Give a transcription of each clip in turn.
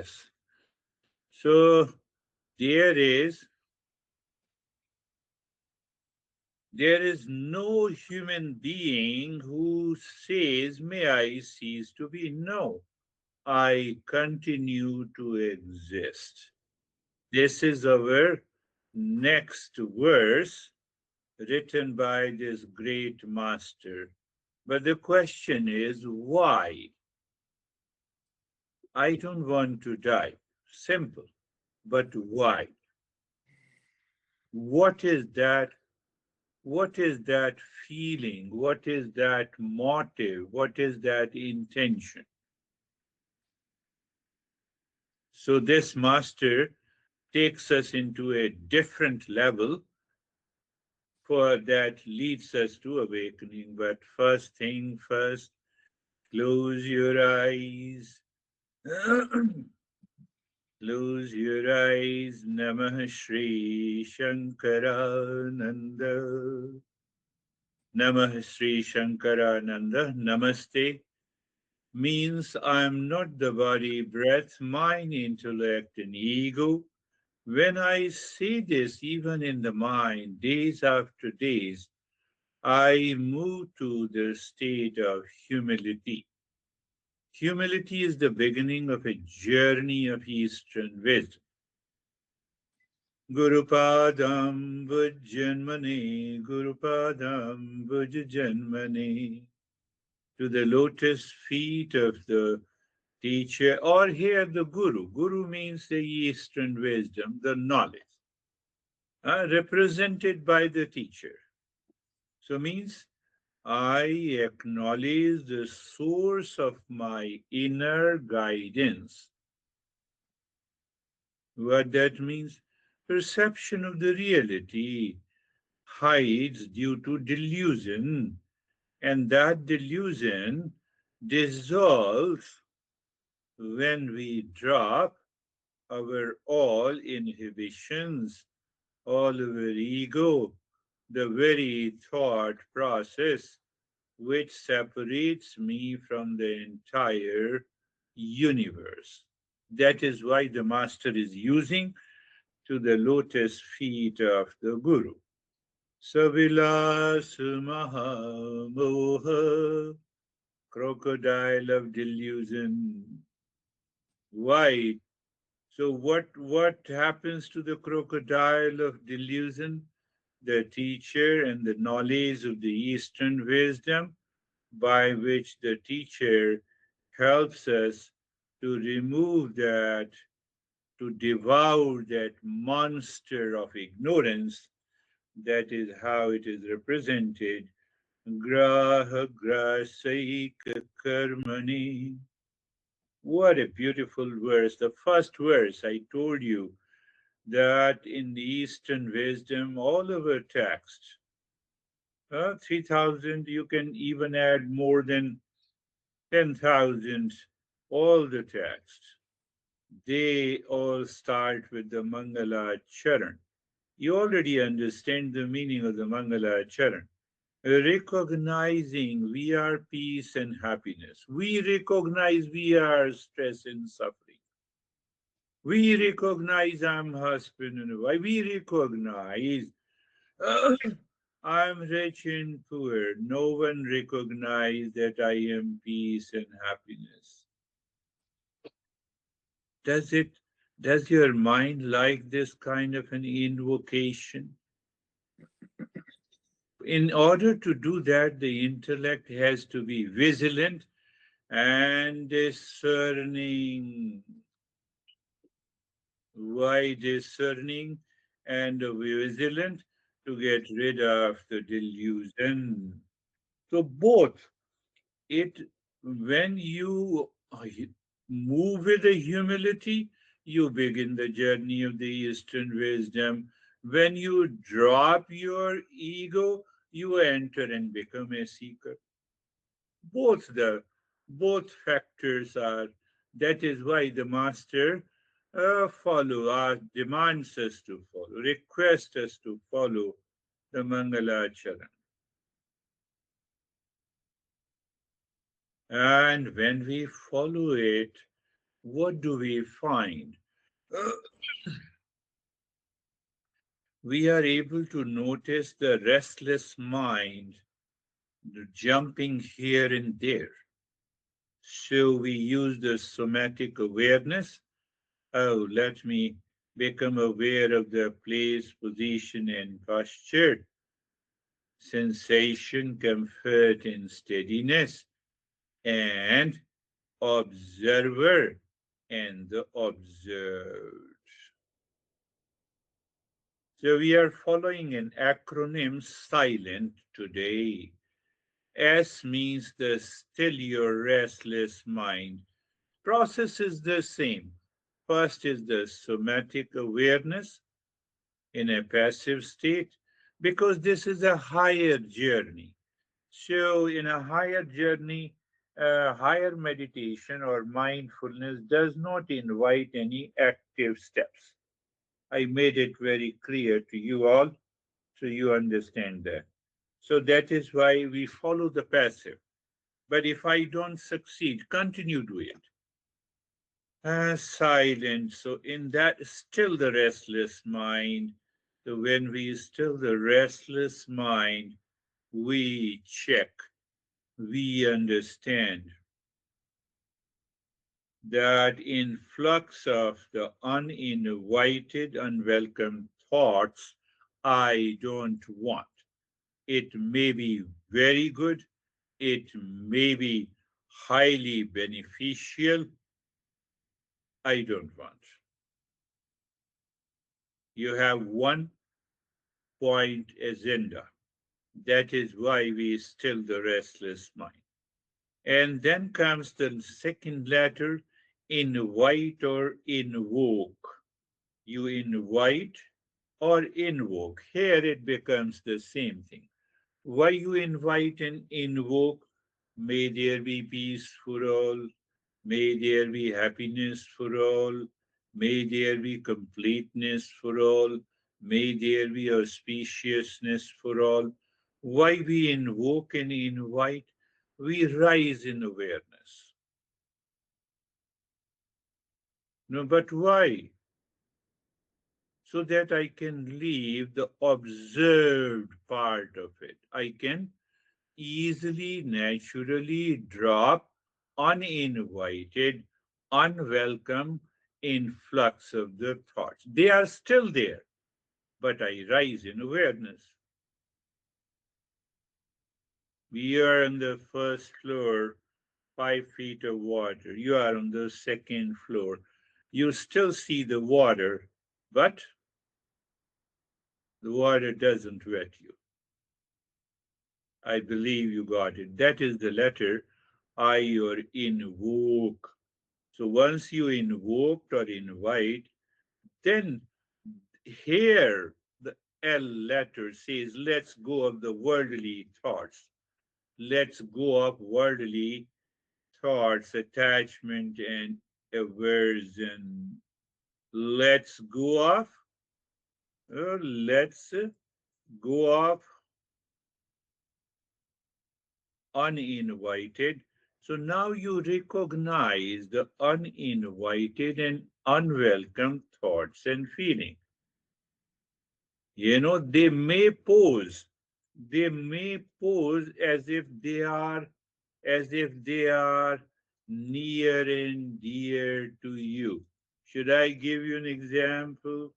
Yes. So there is there is no human being who says, may I cease to be. No, I continue to exist. This is our next verse written by this great master. But the question is, why? I don't want to die. Simple. But why? What is that? What is that feeling? What is that motive? What is that intention? So this master takes us into a different level for that leads us to awakening. But first thing first, close your eyes. Close your eyes. Namah Shri Shankarananda. Namah Shri Shankarananda. Namaste means I am not the body, breath, mind, intellect, and ego. When I say this, even in the mind, days after days, I move to the state of humility. Humility is the beginning of a journey of Eastern wisdom. Gurupadam Vujjanmani, Gurupadam Vujjanmani. To the lotus feet of the teacher, or here the Guru. Guru means the Eastern wisdom, the knowledge, represented by the teacher. So means I acknowledge the source of my inner guidance. What that means? Perception of the reality hides due to delusion, and that delusion dissolves when we drop our all inhibitions, all our ego, the very thought process which separates me from the entire universe. That is why the master is using to the lotus feet of the Guru. Savilas Mahamoha, crocodile of delusion. Why? So what happens to the crocodile of delusion? The teacher and the knowledge of the Eastern wisdom by which the teacher helps us to remove that, to devour that monster of ignorance. That is how it is represented. Graha grasaika karmani. What a beautiful verse. The first verse I told you that in the Eastern wisdom, all of our texts, 3,000, you can even add more than 10,000, all the texts, they all start with the Mangala Charan. You already understand the meaning of the Mangala Charan. Recognizing we are peace and happiness. We recognize we are stress and suffering. We recognize I'm husband and wife. We recognize I'm rich and poor. No one recognizes that I am peace and happiness. Does it? Does your mind like this kind of an invocation? In order to do that, the intellect has to be vigilant and discerning. Why discerning and vigilant? To get rid of the delusion. So both it when you move with the humility, you begin the journey of the Eastern wisdom. When you drop your ego, you enter and become a seeker. Both the both factors are. That is why the master demands us to follow, requests us to follow the Mangala Charan. And when we follow it, what do we find? We are able to notice the restless mind jumping here and there. So we use the somatic awareness. Oh, let me become aware of the place, position, and posture, sensation, comfort, and steadiness, and observer and the observed. So we are following an acronym silent today. S means the still your restless mind. Process is the same. First is the somatic awareness in a passive state, because this is a higher journey. So, in a higher journey, higher meditation or mindfulness does not invite any active steps. I made it very clear to you all so you understand that. So, that is why we follow the passive. But if I don't succeed, continue to it. Silent. So, in that, still the restless mind. So, when we still the restless mind, we check, we understand that influx of the uninvited, unwelcome thoughts I don't want. It may be very good, it may be highly beneficial. I don't want. You have one point agenda. That is why we still the restless mind. And then comes the second letter, invite or invoke. You invite or invoke. Here it becomes the same thing. Why you invite and invoke? May there be peace for all. May there be happiness for all. May there be completeness for all. May there be auspiciousness for all. Why we invoke and invite? We rise in awareness. No, but why? So that I can leave the observed part of it. I can easily, naturally drop uninvited, unwelcome influx of the thoughts. They are still there, but I rise in awareness. We are on the first floor, 5 feet of water. You are on the second floor. You still see the water, but the water doesn't wet you. I believe you got it. That is the letter I or invoke. So once you invoked or invite, then here the L letter says, let's go of the worldly thoughts. Let's go of worldly thoughts, attachment, and aversion. Let's go of, let's go of uninvited. So now you recognize the uninvited and unwelcome thoughts and feelings. They may pose as if they are near and dear to you. Should I give you an example?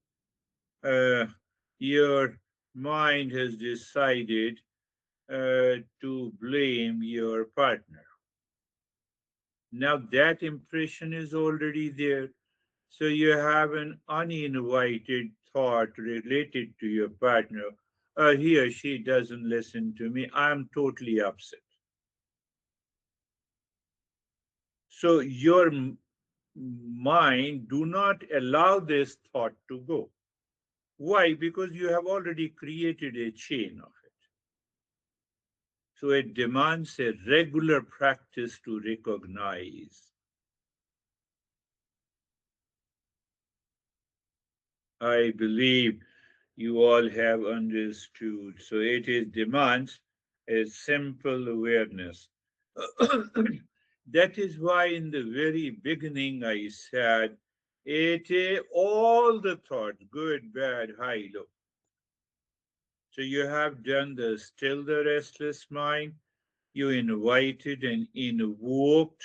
Your mind has decided to blame your partner. Now that impression is already there. So you have an uninvited thought related to your partner. He or she doesn't listen to me. I'm totally upset. So your mind do not allow this thought to go. Why? Because you have already created a chain of it. So it demands a regular practice to recognize. I believe you all have understood. So it is demands a simple awareness. That is why in the very beginning I said, all the thoughts, good, bad, high, low. So you have done the still the restless mind. You invited and invoked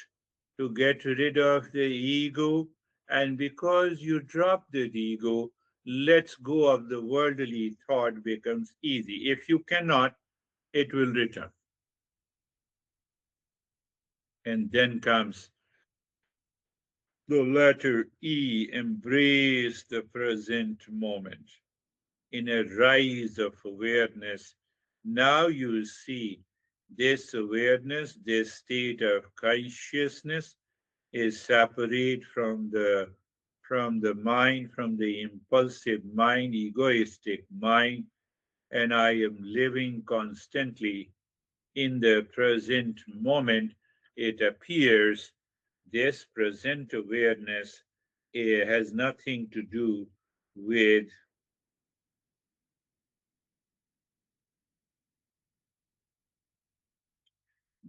to get rid of the ego. And because you dropped the ego, let's go of the worldly thought becomes easy. If you cannot, it will return. And then comes the letter E, embrace the present moment. In a rise of awareness, now you see this awareness, this state of consciousness is separate from the mind, from the impulsive mind, egoistic mind, and I am living constantly in the present moment. It appears this present awareness has nothing to do with.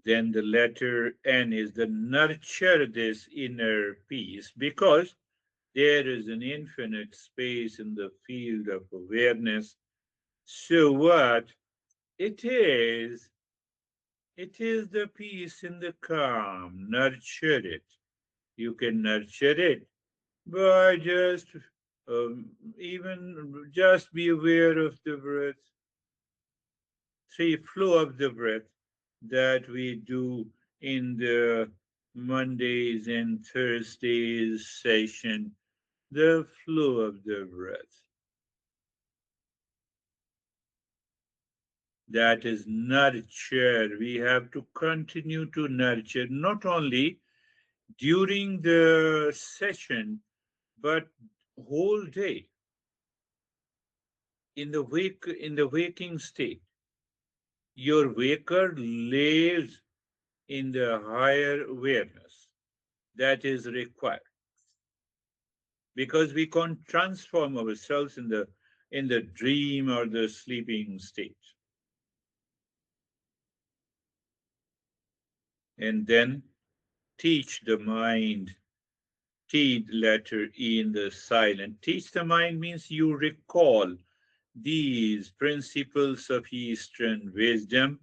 Then the letter N is the nurture this inner peace because there is an infinite space in the field of awareness. So what? It is, it is the peace in the calm. Nurture it. You can nurture it by just even just be aware of the breath, see flow of the breath that we do in the Mondays and Thursdays session, the flow of the breath. That is nurture. We have to continue to nurture not only during the session, but whole day in the waking state. Your waker lives in the higher awareness that is required because we can't transform ourselves in the dream or the sleeping state. And then teach the mind. T letter E in the silent. Teach the mind means you recall these principles of Eastern wisdom.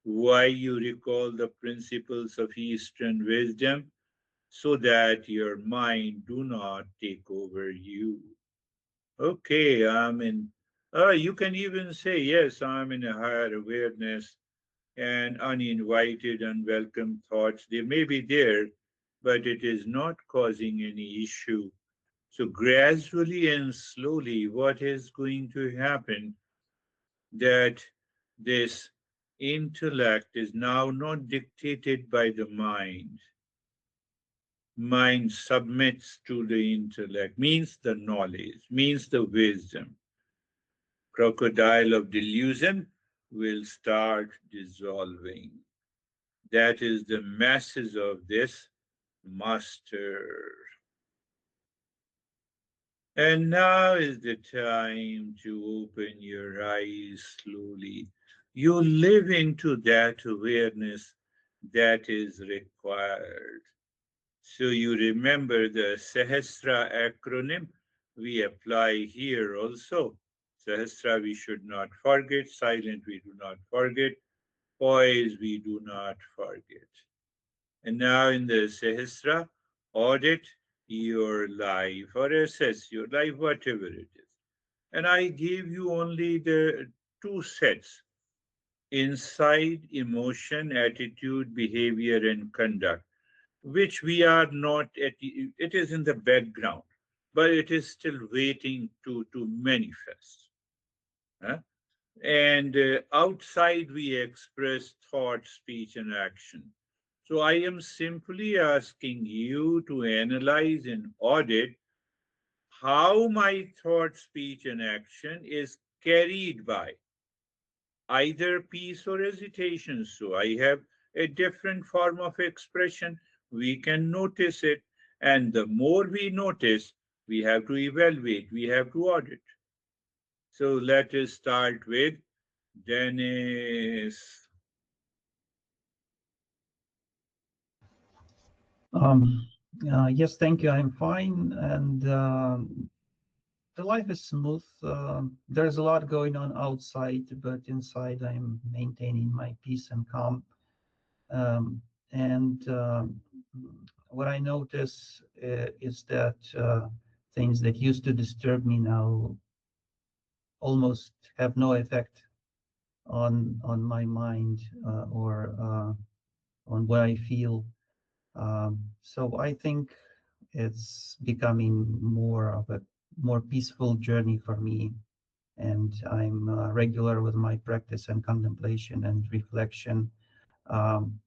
Why you recall the principles of Eastern wisdom? So that your mind do not take over you. Okay, I'm in. You can even say, yes, I'm in a higher awareness and uninvited, unwelcome thoughts. They may be there, but it is not causing any issue. So, gradually and slowly, what is going to happen that this intellect is now not dictated by the mind. Mind submits to the intellect, means the knowledge, means the wisdom. Crocodile of delusion will start dissolving. That is the message of this master. And now is the time to open your eyes slowly. You live into that awareness that is required. So you remember the Sahasra acronym we apply here also. Sahasra we should not forget, silent we do not forget, poise we do not forget. And now in the Sahasra, audit your life or assess your life, whatever it is. And I gave you only the two sets: inside, emotion, attitude, behavior, and conduct, which we are not at, it is in the background, but it is still waiting to manifest. Huh? And outside, we express thought, speech, and action. So I am simply asking you to analyze and audit how my thought, speech, and action is carried by either peace or hesitation. So I have a different form of expression. We can notice it. And the more we notice, we have to evaluate, we have to audit. So let us start with Dennis. Um, yes, thank you. I'm fine, and the life is smooth. There's a lot going on outside, but inside I'm maintaining my peace and calm. And what I notice is that things that used to disturb me now almost have no effect on my mind or on what I feel. So I think it's becoming more of a more peaceful journey for me, and I'm regular with my practice and contemplation and reflection. Um,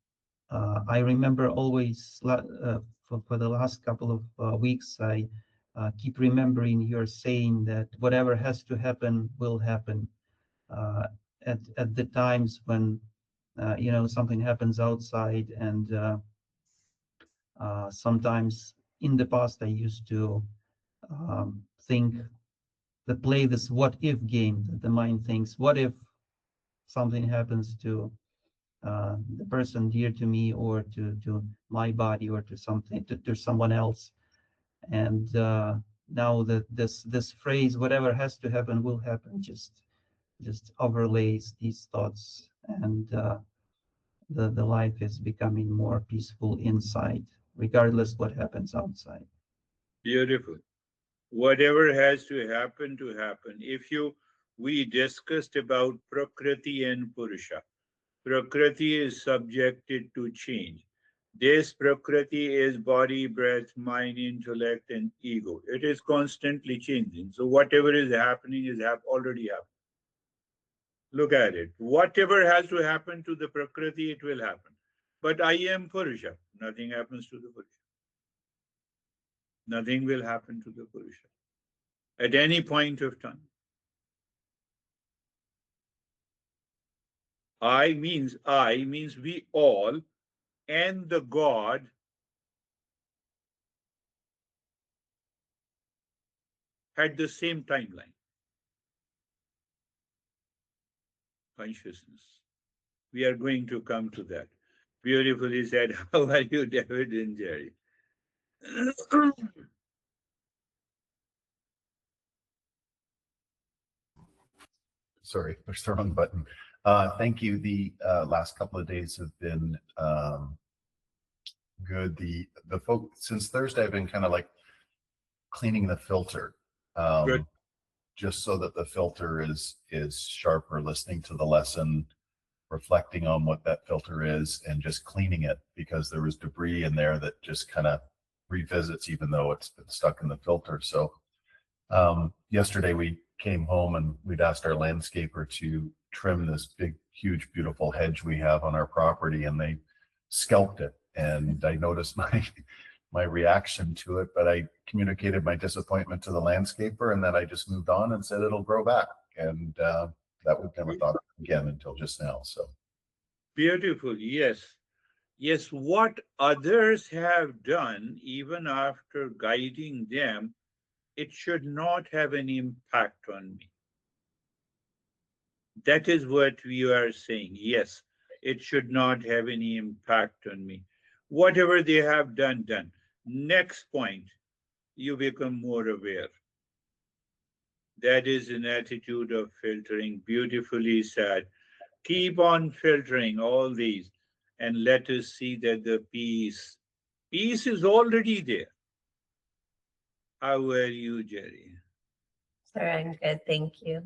I remember always for the last couple of weeks, I keep remembering your saying that whatever has to happen will happen. Uh, at the times when something happens outside, and sometimes in the past I used to think that play this what if game that the mind thinks, what if something happens to the person dear to me or to my body or to something to someone else. And now that this phrase whatever has to happen will happen just overlays these thoughts, and the life is becoming more peaceful inside regardless what happens outside. Beautiful. Whatever has to happen to happen. If you, we discussed about Prakriti and Purusha. Prakriti is subjected to change. This Prakriti is body, breath, mind, intellect, and ego. It is constantly changing. So whatever is happening is already happened. Look at it. Whatever has to happen to the Prakriti, it will happen. But I am Purusha. Nothing happens to the Purusha. Nothing will happen to the Purusha at any point of time. I means we all, and the God had the same timeline, consciousness. We are going to come to that. Beautifully said. How are you, David and Jerry? Sorry, push the wrong button. Thank you. The last couple of days have been good. The folk since Thursday, I've been kind of like cleaning the filter, Good. um, just so that the filter is sharper, listening to the lesson, reflecting on what that filter is, and just cleaning it because there was debris in there that just kind of revisits, even though it's been stuck in the filter. So yesterday we came home and we'd asked our landscaper to trim this big, huge, beautiful hedge we have on our property, and they scalped it. And I noticed my reaction to it, but I communicated my disappointment to the landscaper, and then I just moved on and said it'll grow back. And that we've never thought of again until just now. So Beautiful. Yes. Yes. What others have done, even after guiding them, it should not have any impact on me. That is what we are saying. Yes, it should not have any impact on me. Whatever they have done, done. Next point, you become more aware. That is an attitude of filtering, beautifully said. Keep on filtering all these and let us see that the peace is already there. How are you, Jerry? Sure, I'm good. Thank you.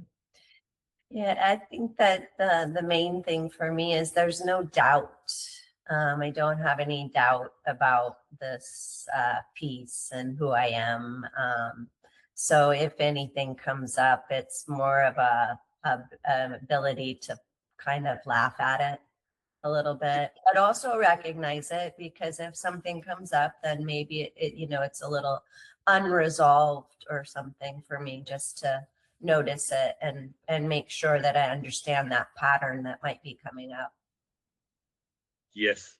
Yeah, I think that the main thing for me is there's no doubt. I don't have any doubt about this piece and who I am. So if anything comes up, it's more of an ability to kind of laugh at it a little bit, but also recognize it, because if something comes up, then maybe it's a little unresolved or something, for me just to notice it and make sure that I understand that pattern that might be coming up. Yes.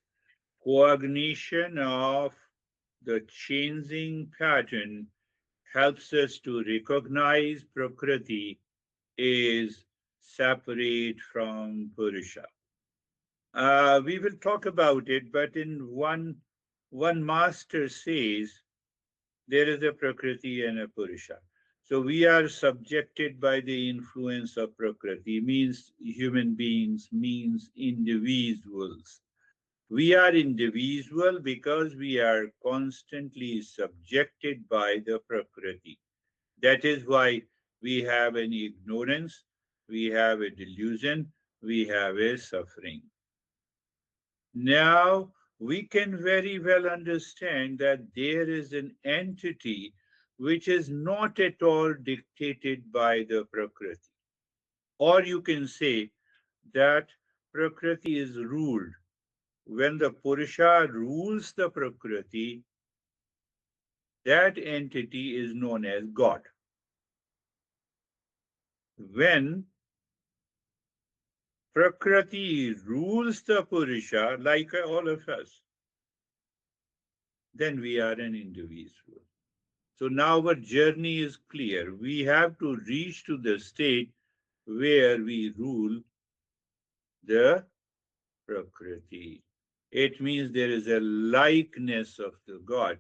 Cognition of the changing pattern helps us to recognize Prakriti is separate from Purusha. We will talk about it, but in one one master says there is a Prakriti and a Purusha. So we are subjected by the influence of Prakriti, means human beings, means individuals. We are individual because we are constantly subjected by the Prakriti. That is why we have an ignorance, we have a delusion, we have a suffering. Now we can very well understand that there is an entity which is not at all dictated by the Prakriti. Or you can say that Prakriti is ruled. When the Purusha rules the Prakriti, that entity is known as God. When Prakriti rules the Purusha, like all of us, then we are an individual. So now our journey is clear. We have to reach to the state where we rule the Prakriti. It means there is a likeness of the God.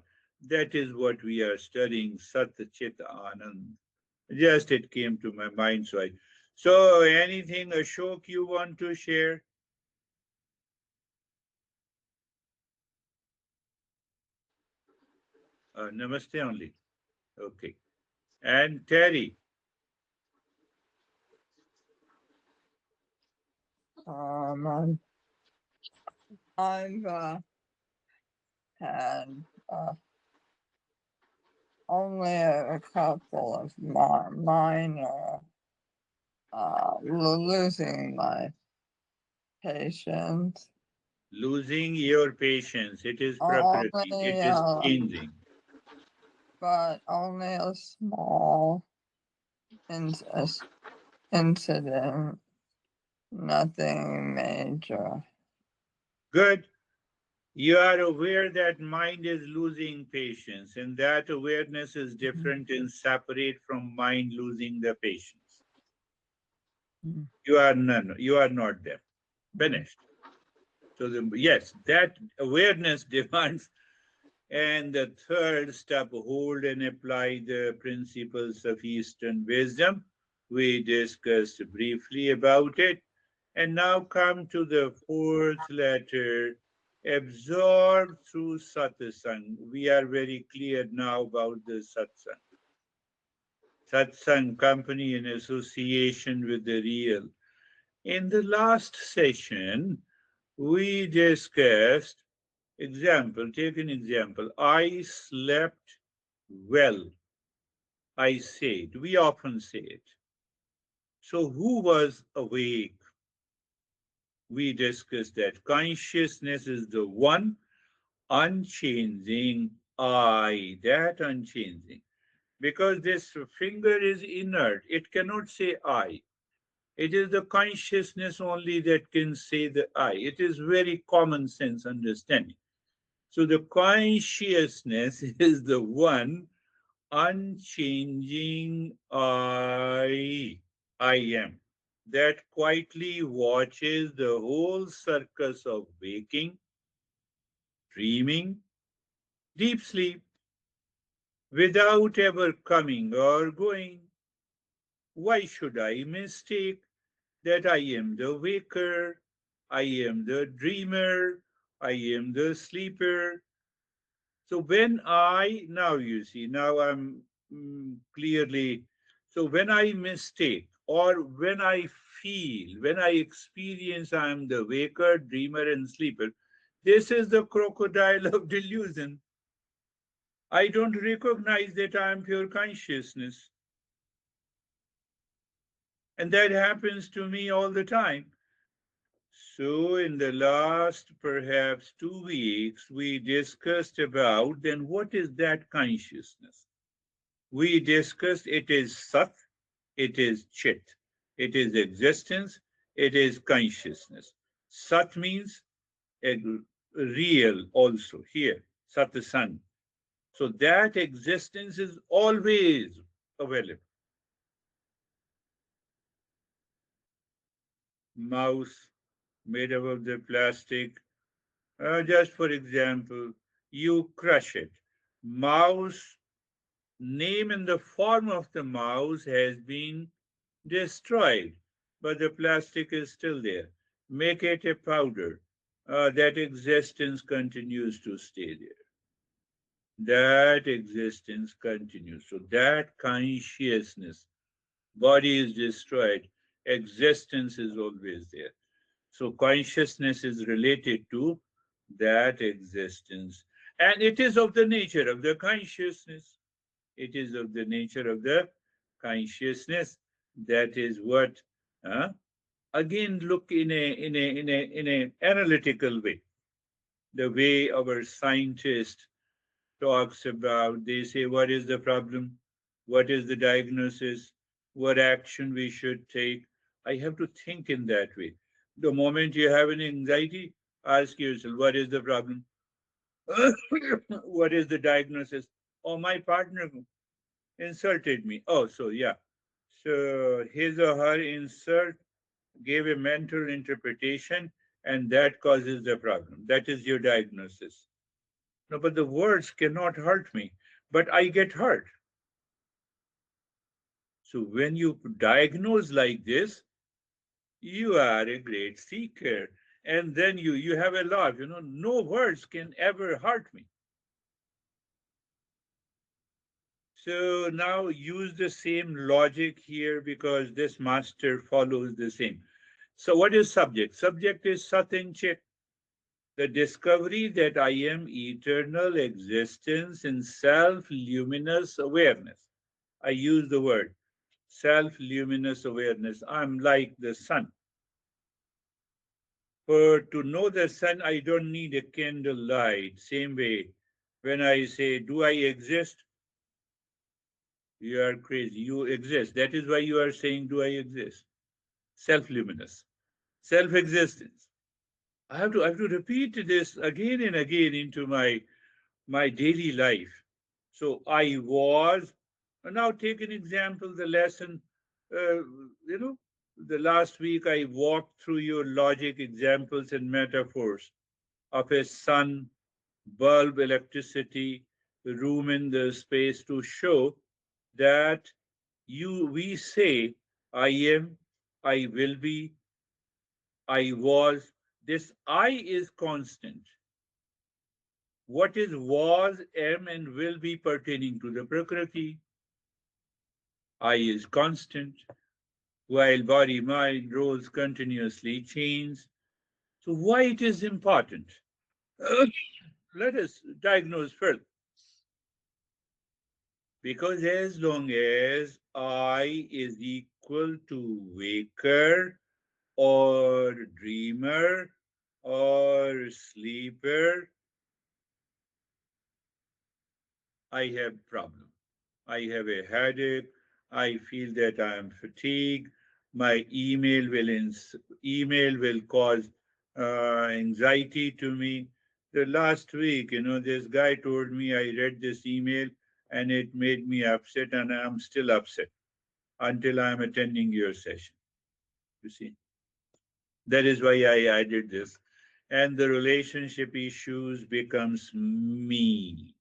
That is what we are studying, Sat Chit Anand. Just it came to my mind. So anything, Ashok, you want to share? Namaste only. Okay. And Terry, Um, I've had only a couple of minor losing my patience. losing your patience. It is Prakriti. It Only, is changing. but only a small incident, nothing major. Good. You are aware that mind is losing patience, and that awareness is different and separate from mind losing the patience. Mhm. You are none, you are not them. Finished. So yes, that awareness demands. And the third step, hold and apply the principles of Eastern wisdom. We discussed briefly about it. And now come to the fourth letter, absorb through satsang. We are very clear now about the satsang. Satsang, company in association with the real. In the last session, we discussed example, take an example. I slept well. I say it. We often say it. So who was awake? We discussed that consciousness is the one unchanging I, that unchanging. Because this finger is inert, it cannot say I. It is the consciousness only that can say the I. It is very common sense understanding. So the consciousness is the one unchanging I am, that quietly watches the whole circus of waking, dreaming, deep sleep, without ever coming or going. Why should I mistake that I am the waker, I am the dreamer, I am the sleeper? So when now you see, now I'm clearly, so when I mistake or when I feel, when I experience I'm the waker, dreamer, and sleeper, this is the crocodile of delusion. I don't recognize that I am pure consciousness. And that happens to me all the time. So, in the last perhaps 2 weeks, we discussed about then what is that consciousness? We discussed it is Sat, it is Chit, it is existence, it is consciousness. Sat means a real also here, Satsang. So that existence is always available. Mouse made up of the plastic, just for example, you crush it. Mouse, name and the form of the mouse has been destroyed, but the plastic is still there. Make it a powder. That existence continues to stay there. That existence continues. So that consciousness, body is destroyed, existence is always there. So consciousness is related to that existence. And it is of the nature of the consciousness. It is of the nature of the consciousness. That is what, uh, again, look in a analytical way. The way our scientists talks about, they say, what is the problem? What is the diagnosis? What action we should take? I have to think in that way. The moment you have an anxiety, ask yourself, what is the problem? What is the diagnosis? Oh, my partner insulted me. Oh, so yeah. So his or her insult gave a mental interpretation, and that causes the problem. That is your diagnosis. No, but the words cannot hurt me, but I get hurt. So when you diagnose like this, you are a great seeker. And then you have a laugh, no words can ever hurt me. So now use the same logic here because this master follows the same. So what is subject? Subject is Sat and Chit, the discovery that I am eternal existence in self-luminous awareness. I use the word self-luminous awareness. I'm like the sun. For to know the sun, I don't need a candle light. Same way, when I say, do I exist? You are crazy. You exist. That is why you are saying, do I exist? Self-luminous, self-existence. I have to repeat this again and again into my daily life. So I was, now take an example, the lesson, uh, the last week I walked through your logic examples and metaphors of a sun, bulb, electricity, room in the space to show that we say, I am, I will be, I was. This I is constant. What is was, am, and will be pertaining to the Prakriti? I is constant, while body, mind, roles continuously change. So why it is important? Let us diagnose first. Because as long as I is equal to waker or dreamer or sleeper, I have problem. I have a headache. I feel that I am fatigued. My email will cause anxiety to me. The last week, this guy told me I read this email and it made me upset, and I'm still upset until I'm attending your session. You see, that is why I added this, and the relationship issues becomes me.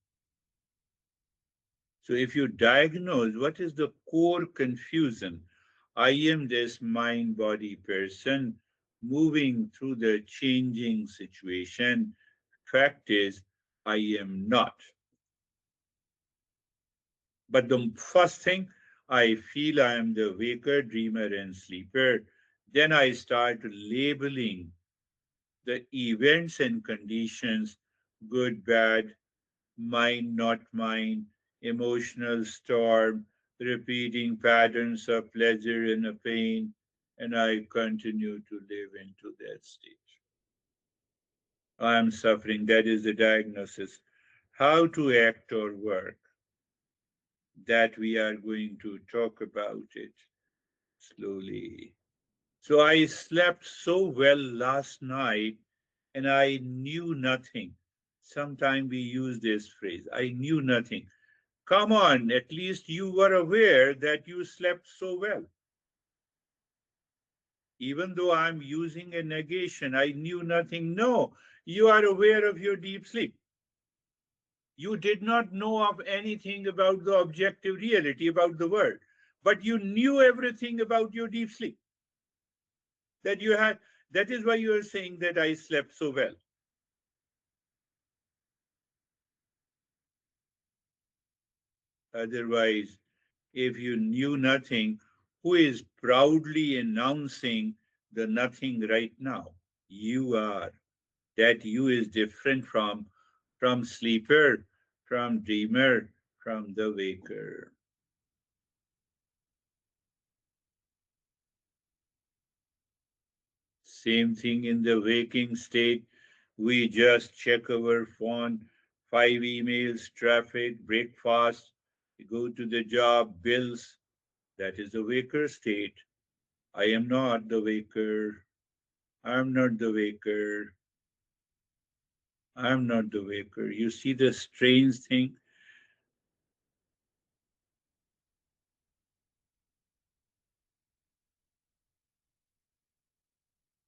So if you diagnose what is the core confusion, I am this mind body person moving through the changing situation. Fact is, I am not. But the first thing, I feel I am the waker, dreamer, and sleeper. Then I start labeling the events and conditions, good, bad, mine, not mine, emotional storm, repeating patterns of pleasure and of pain, and I continue to live into that stage. I am suffering. That is the diagnosis. How to act or work, that we are going to talk about it slowly. So I slept so well last night and I knew nothing. Sometimes we use this phrase, I knew nothing. Come on, at least you were aware that you slept so well. Even though I'm using a negation, I knew nothing. No, you are aware of your deep sleep. You did not know of anything about the objective reality, about the world, but you knew everything about your deep sleep that you had. That is why you are saying that I slept so well. Otherwise, if you knew nothing, who is proudly announcing the nothing right now? You are. That you is different from sleeper, from dreamer, from the waker. Same thing in the waking state. We just check our phone, 5 emails, traffic, breakfast, go to the job, bills. That is the waker state. I am not the waker. I'm not the waker. I'm not the waker. You see the strange thing?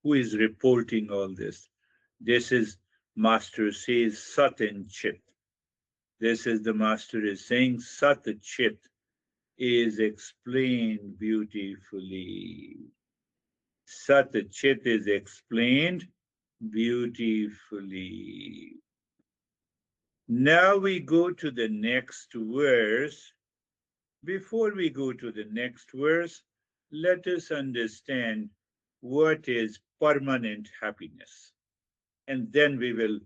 Who is reporting all this? This is Master says Sat and Chit. This is the Master is saying Sat Chit is explained beautifully. Sat Chit is explained beautifully. Now we go to the next verse. Before we go to the next verse, let us understand what is permanent happiness. And then we will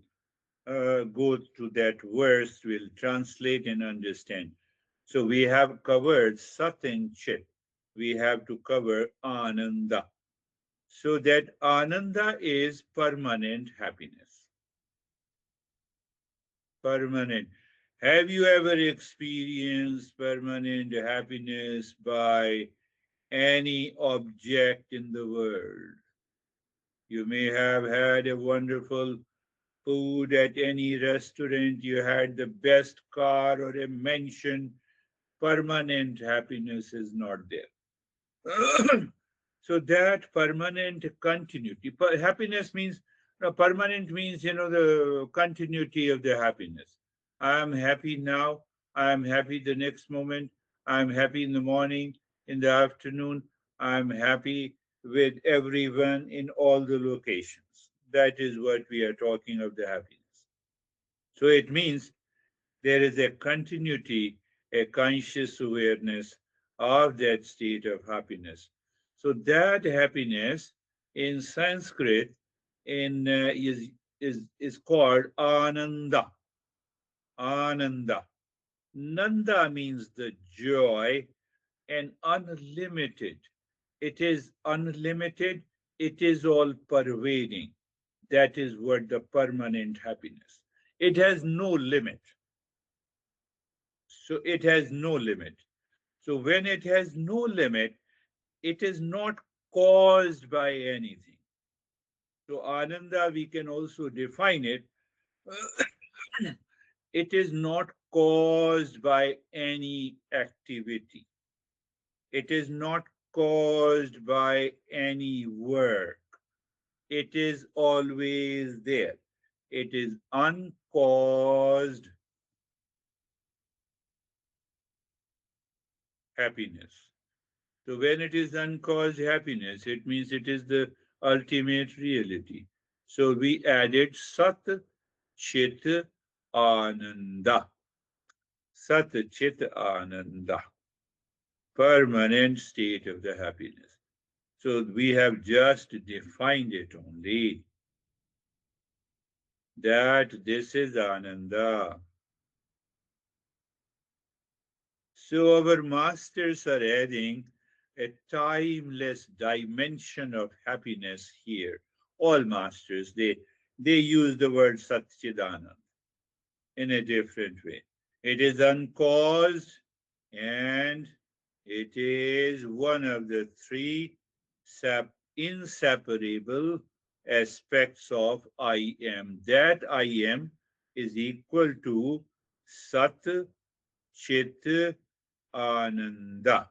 go to that verse, we'll translate and understand. So we have covered Sat and Chit. We have to cover Ananda. So that Ananda is permanent happiness. Permanent. Have you ever experienced permanent happiness by any object in the world? You may have had a wonderful food at any restaurant, you had the best car or a mansion. Permanent happiness is not there. So that permanent continuity, happiness means, permanent means, the continuity of the happiness. I am happy now. I am happy the next moment. I am happy in the morning, in the afternoon. I am happy with everyone in all the locations. That is what we are talking of the happiness. So it means there is a continuity, a conscious awareness of that state of happiness. So that happiness in Sanskrit is called Ananda. Ananda. Nanda means the joy and unlimited. It is unlimited. It is all pervading. That is what the permanent happiness. It has no limit. So it has no limit. So when it has no limit, it is not caused by anything. So Ananda, we can also define it. It is not caused by any activity. It is not caused by any work. It is always there. It is uncaused happiness. So when it is uncaused happiness, it means it is the ultimate reality. So we added Sat Chit Ananda. Sat Chit Ananda. Permanent state of the happiness. So we have just defined it only that this is Ananda. So our masters are adding a timeless dimension of happiness here. All masters, they use the word Satchidanand in a different way. It is uncaused and it is one of the three inseparable aspects of I am. That I am is equal to Sat Chit Ananda.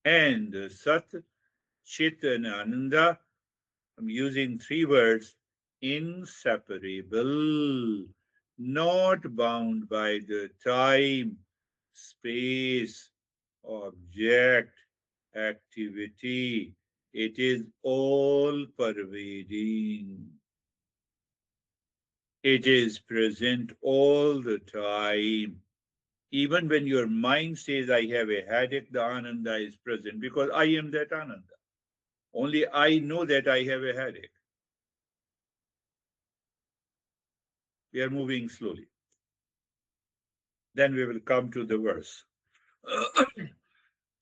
And Sat, Chit, and Ananda, I'm using three words. inseparable, not bound by the time, space, object, activity. It is all pervading. It is present all the time. Even when your mind says, I have a headache, the Ananda is present because I am that Ananda. Only I know that I have a headache. We are moving slowly. Then we will come to the verse.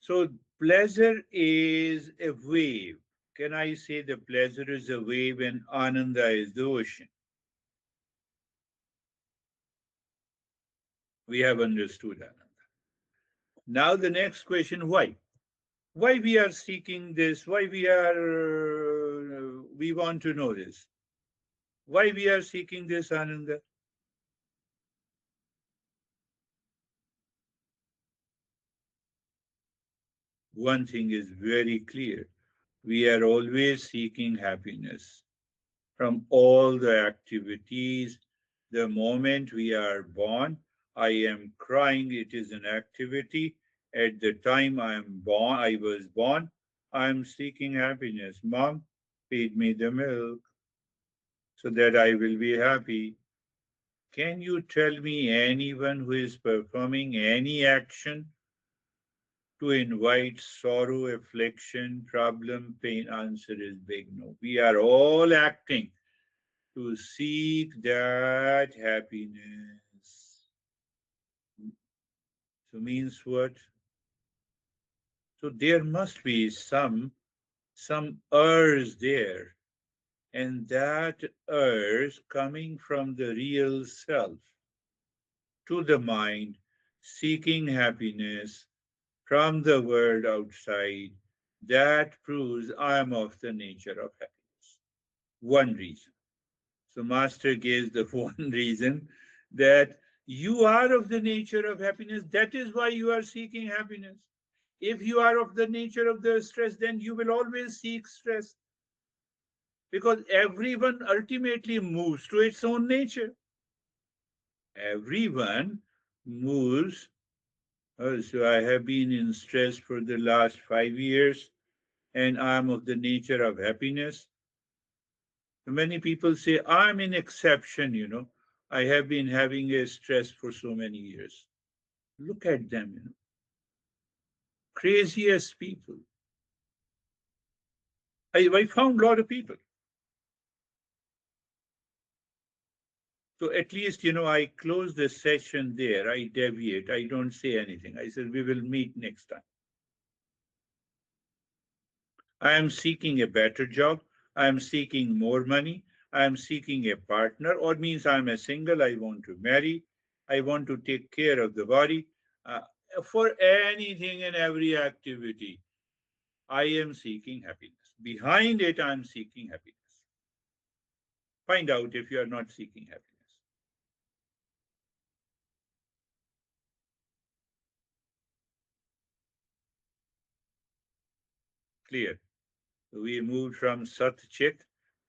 So, pleasure is a wave. Can I say the pleasure is a wave and Ananda is the ocean? We have understood Ananda. Now, the next question, why? Why we are seeking this? Why we want to know this? Why we are seeking this Ananda? One thing is very clear. We are always seeking happiness from all the activities. The moment we are born, I am crying, it is an activity. At the time I was born, I am seeking happiness. Mom, feed me the milk so that I will be happy. Can you tell me anyone who is performing any action to invite sorrow, affliction, problem, pain? Answer is big no. We are all acting to seek that happiness. So means what? So there must be some urge there, and that urge coming from the real self to the mind, seeking happiness from the world outside, that proves I am of the nature of happiness. One reason. So Master gives the one reason that you are of the nature of happiness. That is why you are seeking happiness. If you are of the nature of the stress, then you will always seek stress because everyone ultimately moves to its own nature. Everyone moves. Oh, so I have been in stress for the last 5 years and I am of the nature of happiness. Many people say, I'm an exception. I have been having a stress for so many years. Look at them. Craziest people. I found a lot of people. So at least, I close the session there. I deviate. I don't say anything. I said, we will meet next time. I am seeking a better job. I am seeking more money. I am seeking a partner, or means I am a single. I want to marry. I want to take care of the body. Uh, for anything and every activity, I am seeking happiness. Behind it, I am seeking happiness. Find out if you are not seeking happiness. Clear. We moved from Sat Chit,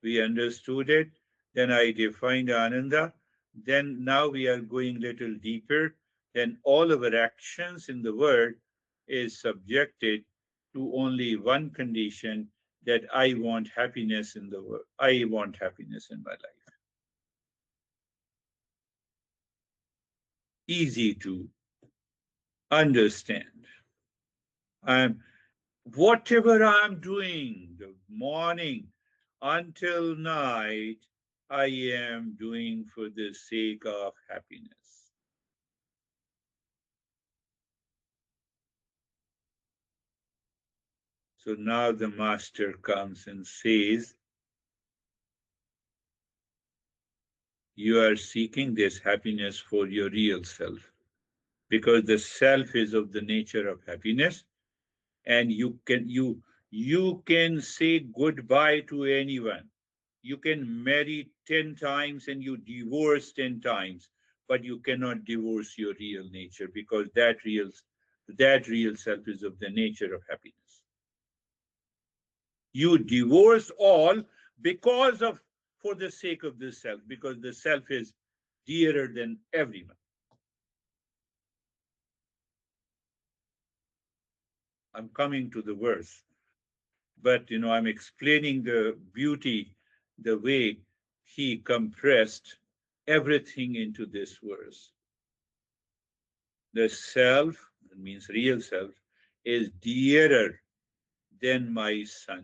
we understood it, then I defined Ananda, then now we are going little deeper, then all our actions in the world is subjected to only one condition, that I want happiness in the world. I want happiness in my life. Easy to understand. I'm Whatever I'm doing, the morning until night, I am doing for the sake of happiness. So now the master comes and says, you are seeking this happiness for your real self, because the self is of the nature of happiness, and you can say goodbye to anyone. You can marry 10 times and you divorce 10 times, but you cannot divorce your real nature, because that real self is of the nature of happiness. You divorce all because of for the sake of the self, because the self is dearer than everyone. I'm coming to the verse, but I'm explaining the beauty, the way he compressed everything into this verse. The self, that means real self, is dearer than my son.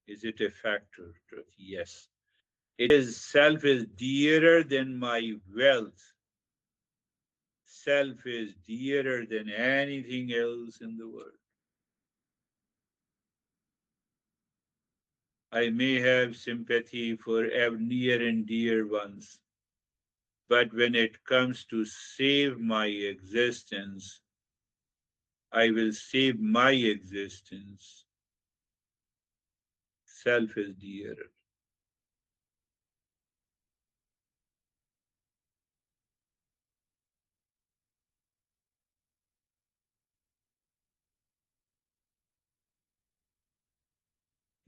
Is it a factor? Yes. It is self is dearer than my wealth. Self is dearer than anything else in the world. I may have sympathy for near and dear ones, but when it comes to save my existence, I will save my existence. Self is dearer.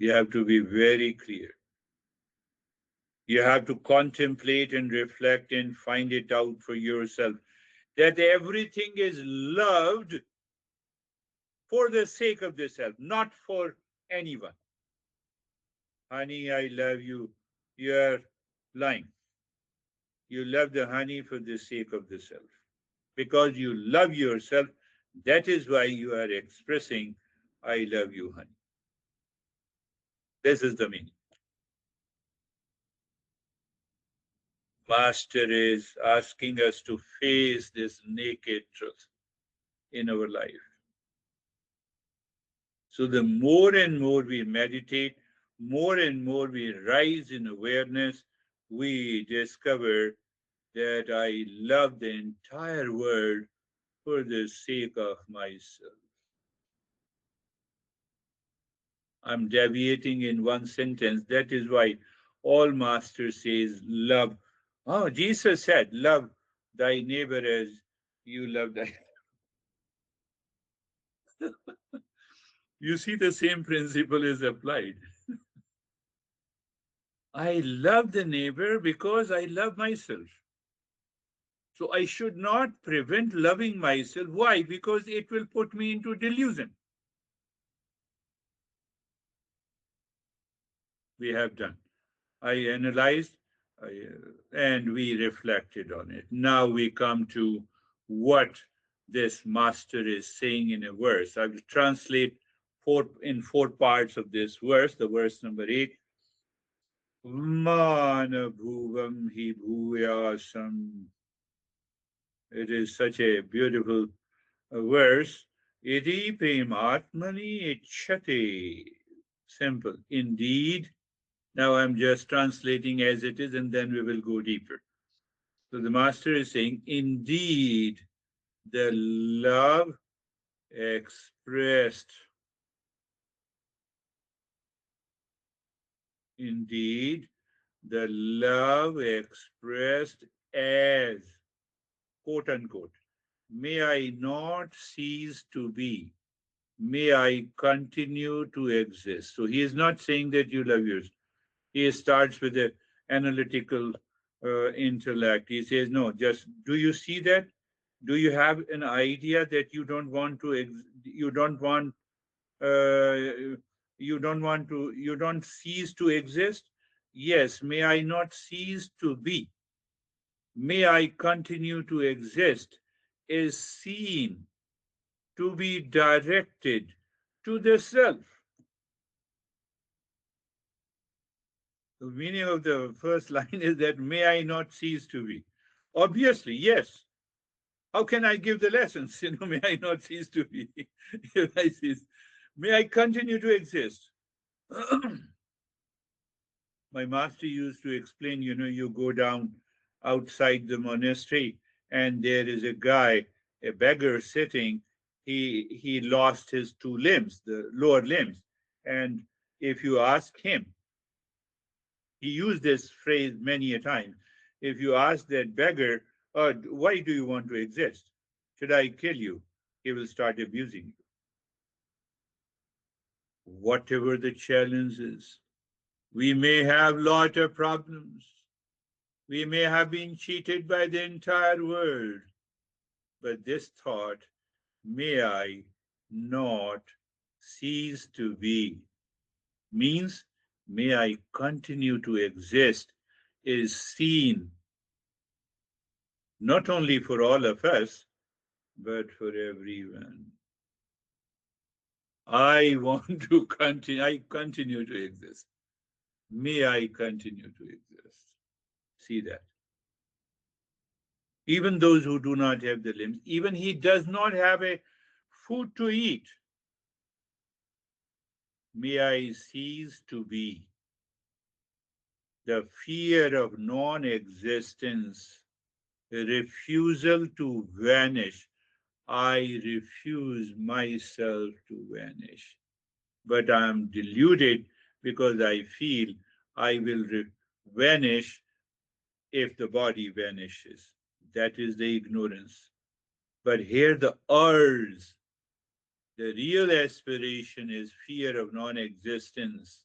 You have to be very clear. You have to contemplate and reflect and find it out for yourself that everything is loved for the sake of the self, not for anyone. Honey, I love you. You are lying. You love the honey for the sake of the self. Because you love yourself, that is why you are expressing, I love you, honey. This is the meaning. Master is asking us to face this naked truth in our life. So the more and more we meditate, more and more we rise in awareness, we discover that I love the entire world for the sake of myself. I'm deviating in one sentence. That is why all Master says love. Oh, Jesus said, love thy neighbor as you love thy. You see, the same principle is applied. I love the neighbor because I love myself. So I should not prevent loving myself. Why? Because it will put me into delusion. We have done. I analyzed and we reflected on it. Now we come to what this master is saying in a verse. I will translate in four parts of this verse. The verse number 8. Mana bhuvam hi bhuyasam. It is such a beautiful verse. Iti prematmani ichhate. Simple. Indeed. Now I'm just translating as it is, and then we will go deeper. So the master is saying, indeed, the love expressed, indeed, the love expressed as, quote unquote, may I not cease to be, may I continue to exist. So he is not saying that you love yours. He starts with the analytical intellect. He says, no, just do you see that? Do you have an idea that you don't want to, you don't want, you don't cease to exist? Yes, may I not cease to be. May I continue to exist is seen to be directed to the self. The meaning of the first line is that may I not cease to be. Obviously, yes. How can I give the lessons? May I not cease to be. If I cease, may I continue to exist. My master used to explain, you go down outside the monastery and there is a guy, a beggar sitting. He lost his two limbs, the lower limbs. And if you ask him, he used this phrase many a time. If you ask that beggar, why do you want to exist? Should I kill you? He will start abusing you. Whatever the challenge is, We may have lot of problems. We may have been cheated by the entire world. But this thought, may I not cease to be, means may I continue to exist, is seen not only for all of us, but for everyone. I want to continue, I continue to exist. May I continue to exist. See that. Even those who do not have the limbs, even he does not have a food to eat. May I cease to be. The fear of non existence, refusal to vanish. I refuse myself to vanish. But I am deluded because I feel I will vanish if the body vanishes. That is the ignorance. But here the urge, the real aspiration is fear of non existence.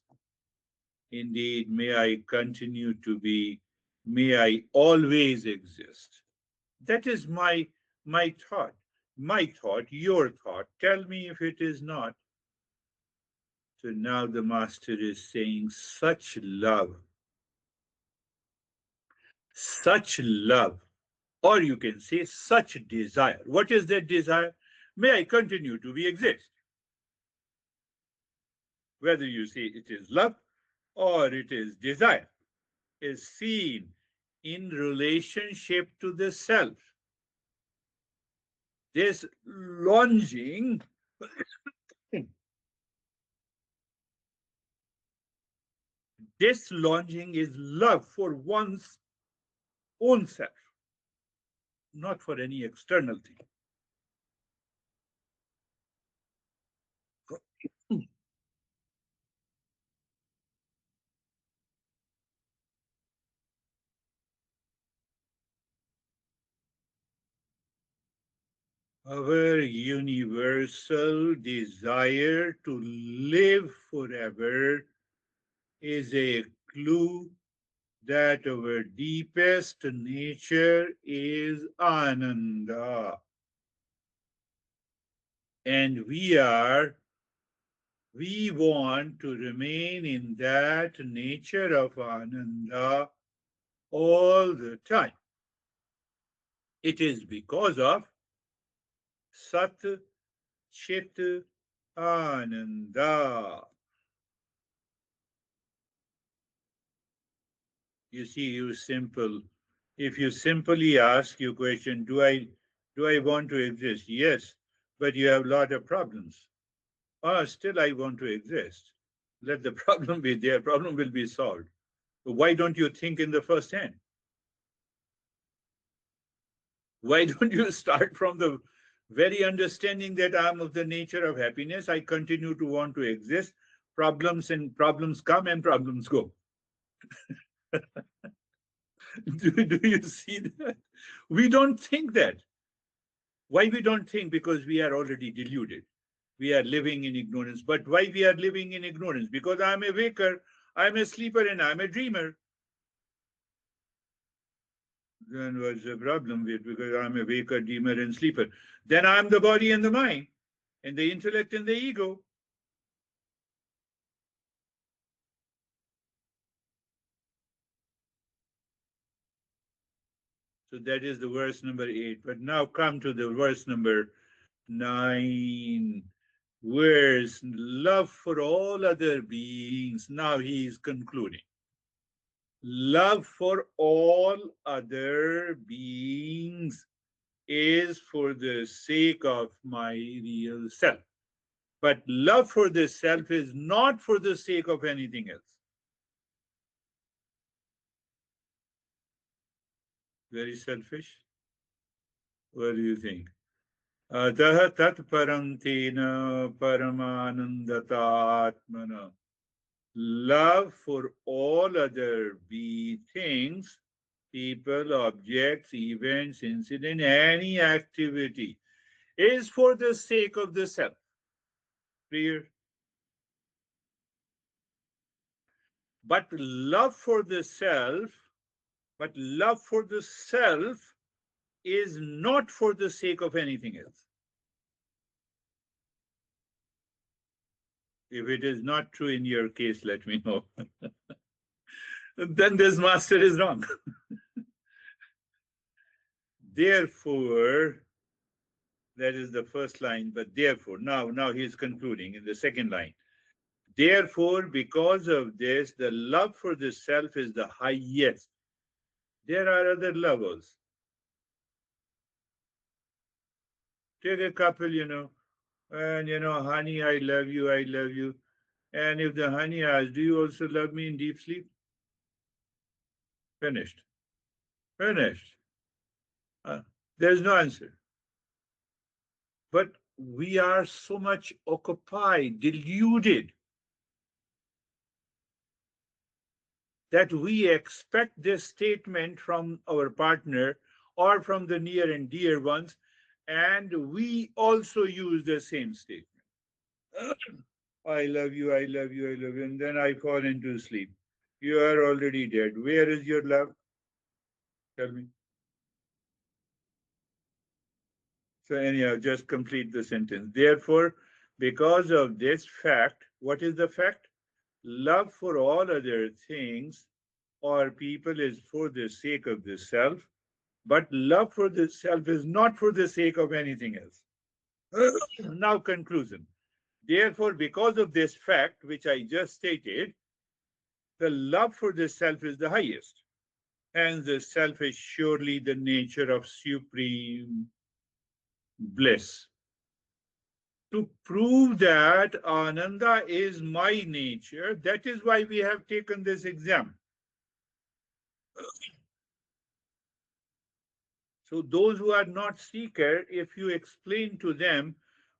Indeed, may I continue to be, may I always exist. That is my thought. My thought, your thought. Tell me if it is not. So now the master is saying such love, or you can say such desire. What is that desire? May I continue to be exist. Whether you say it is love or it is desire, is seen in relationship to the self. This longing, this longing is love for one's own self, not for any external thing. Our universal desire to live forever is a clue that our deepest nature is Ananda. And we want to remain in that nature of Ananda all the time. It is because of Sat Chit Ananda. You see, if you simply ask your question, do I want to exist? Yes, but you have a lot of problems. Still I want to exist. Let the problem be there, problem will be solved. Why don't you think in the first hand? Why don't you start from the very understanding that I'm of the nature of happiness, I continue to want to exist, problems come and problems go. Do you see that? We don't think that. Why we don't think? Because we are already deluded. We are living in ignorance. But why we are living in ignorance? Because I'm a waker, I'm a sleeper, and I'm a dreamer. Then what's the problem with? Because I'm a waker, dreamer, and sleeper. Then I'm the body and the mind, and the intellect and the ego. So that is the verse number 8. But now come to the verse number 9. Where's love for all other beings? Now he is concluding. Love for all other beings is for the sake of my real self. But love for the self is not for the sake of anything else. Very selfish. What do you think? Atah tat param tena paramanandatatmana. Love for all other things, people, objects, events, incident, any activity is for the sake of the self. Clear? But love for the self, but love for the self is not for the sake of anything else. If it is not true in your case, let me know. Then this master is wrong. Therefore, that is the first line, but therefore, now he is concluding in the second line. Therefore, because of this, the love for the self is the highest. There are other levels. Take a couple, and honey, I love you, I love you. And if the honey asks, do you also love me in deep sleep? Finished. Finished. There's no answer. But we are so much occupied, deluded, that we expect this statement from our partner or from the near and dear ones, and we also use the same statement. I love you, I love you, I love you, and then I fall into sleep. You are already dead. Where is your love? Tell me. So anyhow, just complete the sentence. Therefore, because of this fact, what is the fact? Love for all other things or people is for the sake of the self, but love for the self is not for the sake of anything else. Now, conclusion. Therefore, because of this fact, which I just stated, the love for the self is the highest. And the self is surely the nature of supreme bliss. To prove that Ananda is my nature, that is why we have taken this exam. So those who are not seeker, if you explain to them,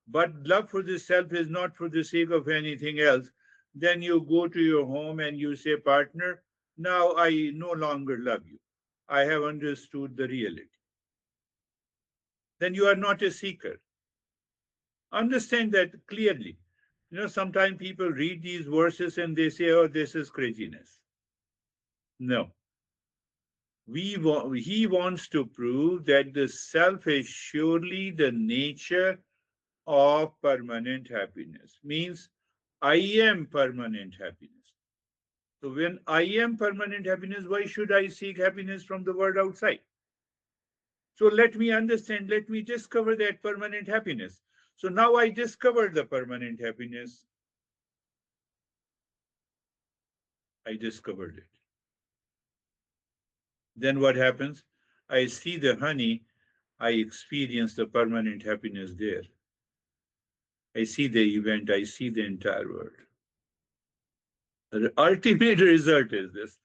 but love for the self is not for the sake of anything else, then you go to your home and you say, partner, now I no longer love you. I have understood the reality. Then you are not a seeker. Understand that clearly. Sometimes people read these verses and they say, oh, this is craziness. No. He wants to prove that the self is surely the nature of permanent happiness. Means I am permanent happiness. So when I am permanent happiness, why should I seek happiness from the world outside? So let me understand, let me discover that permanent happiness. So now I discovered the permanent happiness. I discovered it. Then what happens? I see the honey, I experience the permanent happiness there. I see the event, I see the entire world. The ultimate result is this.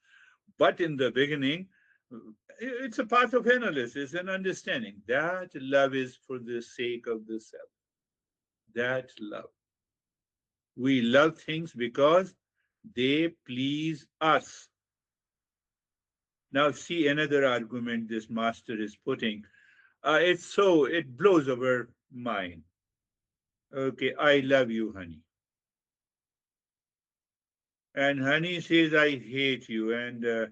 But in the beginning, it's a path of analysis and understanding. That love is for the sake of the self. That love. We love things because they please us. Now see another argument this master is putting. It blows our mind. Okay, I love you, honey. And honey says, I hate you. And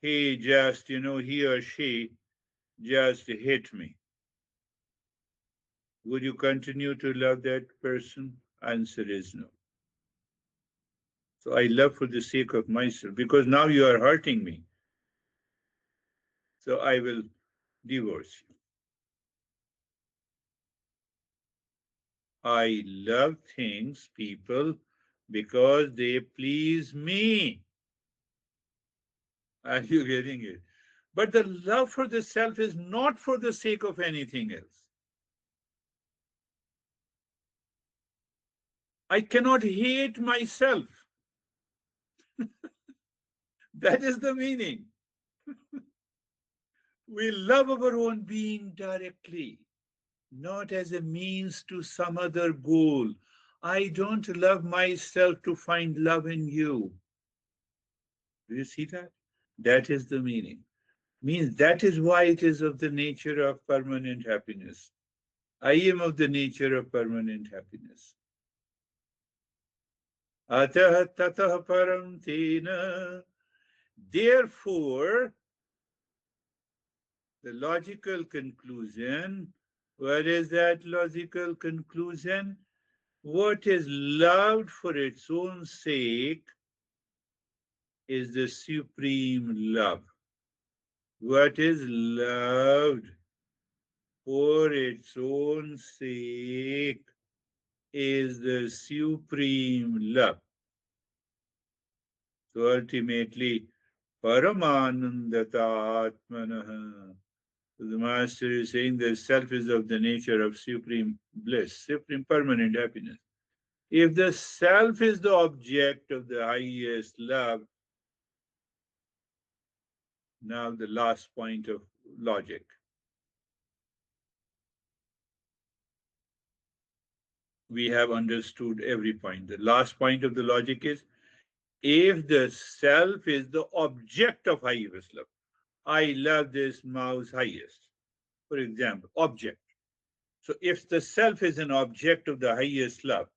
he just, he or she just hit me. Would you continue to love that person? Answer is no. So I love for the sake of myself because now you are hurting me. So I will divorce you. I love things, people, because they please me. Are you getting it? But the love for the self is not for the sake of anything else. I cannot hate myself. That is the meaning. We love our own being directly, not as a means to some other goal. I don't love myself to find love in you. Do you see that? That is the meaning. Means that is why it is of the nature of permanent happiness. I am of the nature of permanent happiness. Atah tatah param tena. Therefore, the logical conclusion, what is that logical conclusion? What is loved for its own sake is the supreme love. What is loved for its own sake is the supreme love. So ultimately, Paramanandatatmanaha. So the Master is saying the self is of the nature of supreme bliss, supreme permanent happiness. If the self is the object of the highest love, now the last point of logic. We have understood every point. The last point of the logic is if the self is the object of highest love. I love this mouse highest, for example, object. So if the self is an object of the highest love,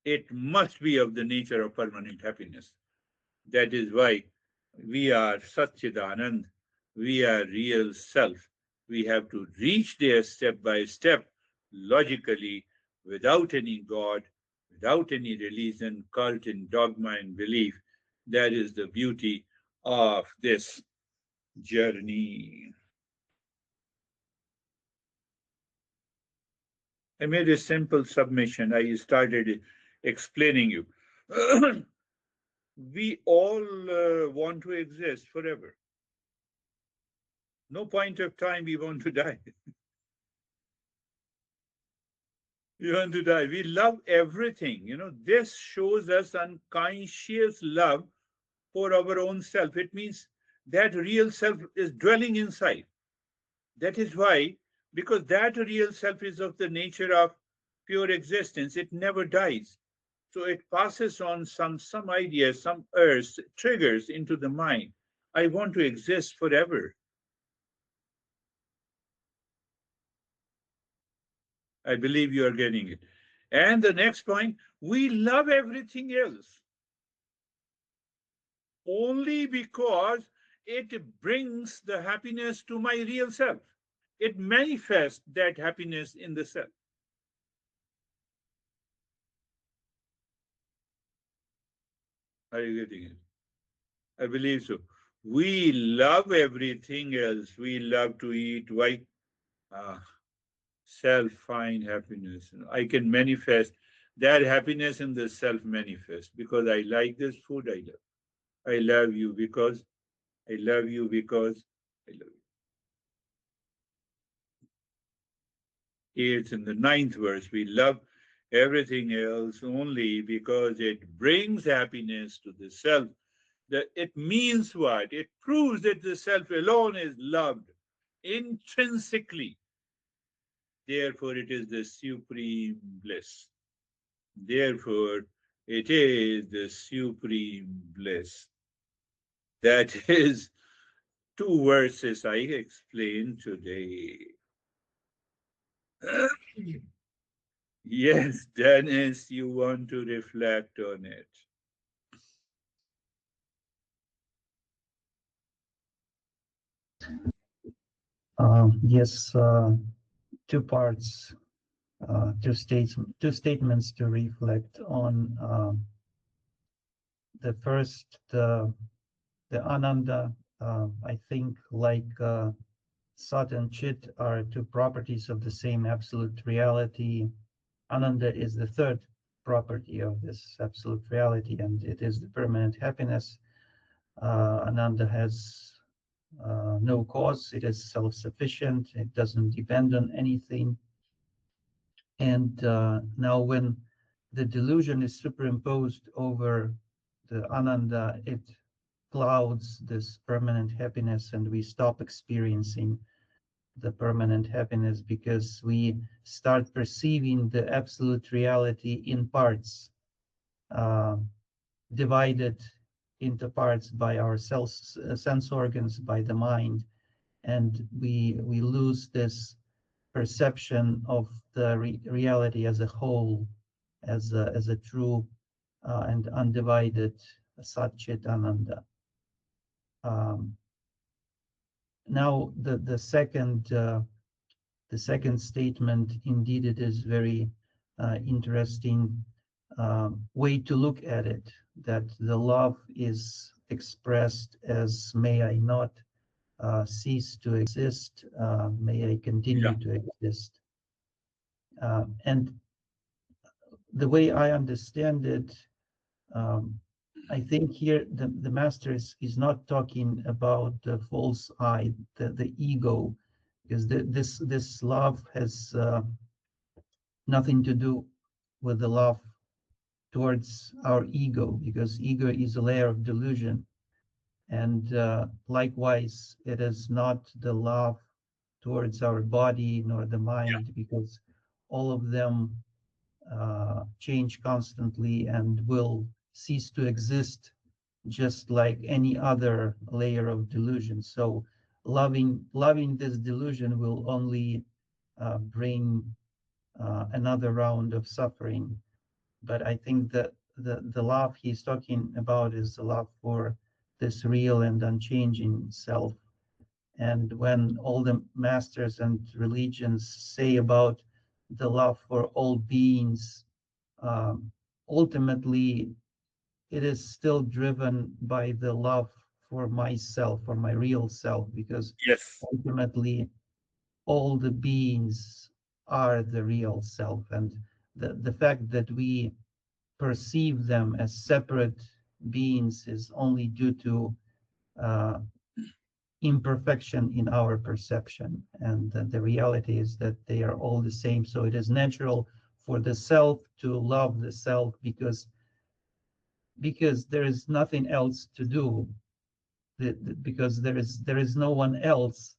it must be of the nature of permanent happiness. That is why we are Satchidanand, we are real self. We have to reach there step by step, logically, without any God, without any religion, cult, and dogma and belief. That is the beauty of this journey. I made a simple submission. I started explaining you. We all want to exist forever. No point of time we want to die. We want to die. We love everything. This shows us unconscious love for our own self. It means that real self is dwelling inside. That is why, because that real self is of the nature of pure existence, it never dies. So it passes on some idea, some urge, triggers into the mind. I want to exist forever. I believe you are getting it. And the next point, we love everything else only because it brings the happiness to my real self. It manifests that happiness in the self. Are you getting it? I believe so. We love everything else. We love to eat. Why? Ah, self find happiness. I can manifest that happiness in the self manifest because I like this food I love. I love you because I love you because I love you. It's in the ninth verse. We love everything else only because it brings happiness to the self. It means what? It proves that the self alone is loved intrinsically. Therefore, it is the supreme bliss. Therefore, it is the supreme bliss. That is two verses I explained today. Yes, Dennis, you want to reflect on it. Yes, two parts, two statements to reflect on. The first, the Ananda, I think, like Sat and Chit are two properties of the same absolute reality. Ananda is the third property of this absolute reality, and it is the permanent happiness. Ananda has no cause, it is self-sufficient, it doesn't depend on anything. And now when the delusion is superimposed over the Ananda, it clouds this permanent happiness and we stop experiencing the permanent happiness because we start perceiving the absolute reality in parts, uh, divided into parts by our sense organs, by the mind, and we lose this perception of the reality as a whole, as a true and undivided Satchit Ananda. Now the second statement, indeed, it is very interesting way to look at it, that the love is expressed as may I not cease to exist, may I continue to exist. And the way I understand it, I think here the master is not talking about the false I, the ego, because this love has nothing to do with the love towards our ego, because ego is a layer of delusion. And likewise, it is not the love towards our body nor the mind, because all of them change constantly and will cease to exist just like any other layer of delusion. So loving this delusion will only bring another round of suffering. But I think that the love he's talking about is the love for this real and unchanging self. And when all the masters and religions say about the love for all beings, ultimately it is still driven by the love for myself, for my real self, because Yes. ultimately all the beings are the real self. And the fact that we perceive them as separate beings is only due to imperfection in our perception. And the reality is that they are all the same. So it is natural for the self to love the self, because there is nothing else to do, because there is no one else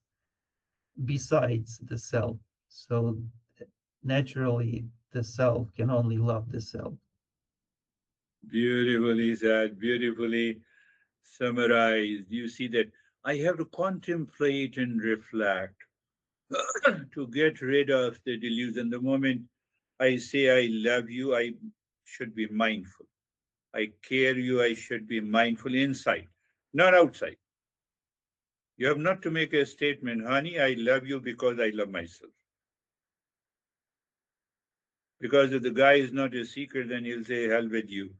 besides the self. So naturally the self can only love the self. Beautifully said, beautifully summarized. You see that I have to contemplate and reflect to get rid of the delusion. The moment I say I love you, I should be mindful. I care you, I should be mindful inside, not outside. You have not to make a statement, honey, I love you because I love myself. Because if the guy is not a seeker, then he'll say, hell with you.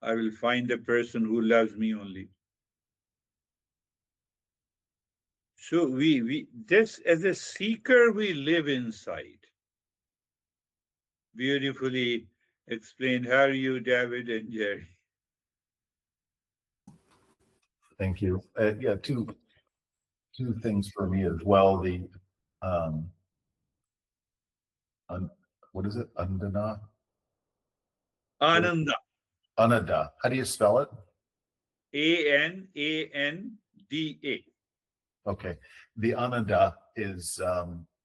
I will find the person who loves me only. So we this as a seeker, we live inside. Beautifully explained. How are you, David and Jerry? Thank you. Yeah, two things for me as well. The un, what is it? Andana? Ananda. Ananda. How do you spell it? Ananda. Okay. The Ananda is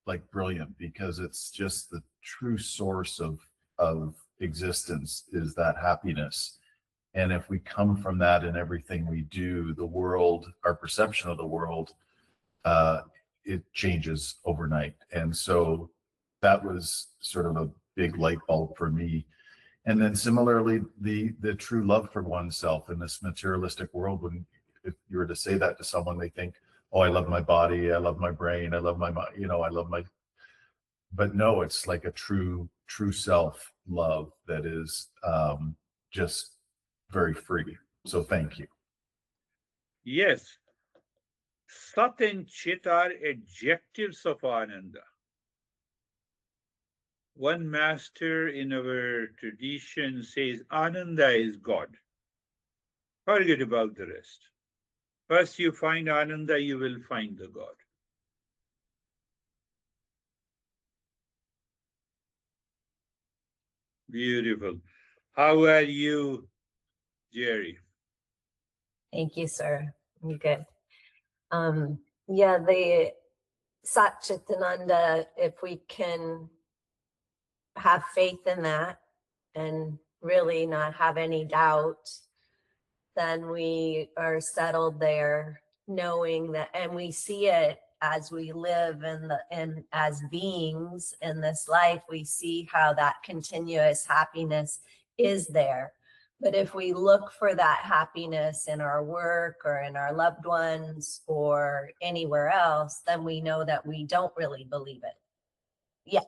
like brilliant, because it's just the true source of existence, is that happiness. And if we come from that in everything we do, the world, our perception of the world, it changes overnight. And so that was sort of a big light bulb for me. And then similarly, the true love for oneself in this materialistic world, when if you were to say that to someone, they think, oh, I love my body, I love my brain, I love my mind, I love my, but no, it's like a true self love that is just very free. So thank you. Yes. Sat and Chit are adjectives of Ananda. One master in our tradition says Ananda is God. Forget about the rest. First you find Ananda, you will find the God. Beautiful. How are you, Jerry? Thank you, sir. I'm good. Yeah, the Satchitananda, if we can have faith in that and really not have any doubt, then we are settled there, knowing that, and we see it as we live in as beings in this life, we see how that continuous happiness is there. But if we look for that happiness in our work or in our loved ones or anywhere else, then we know that we don't really believe it. Yeah,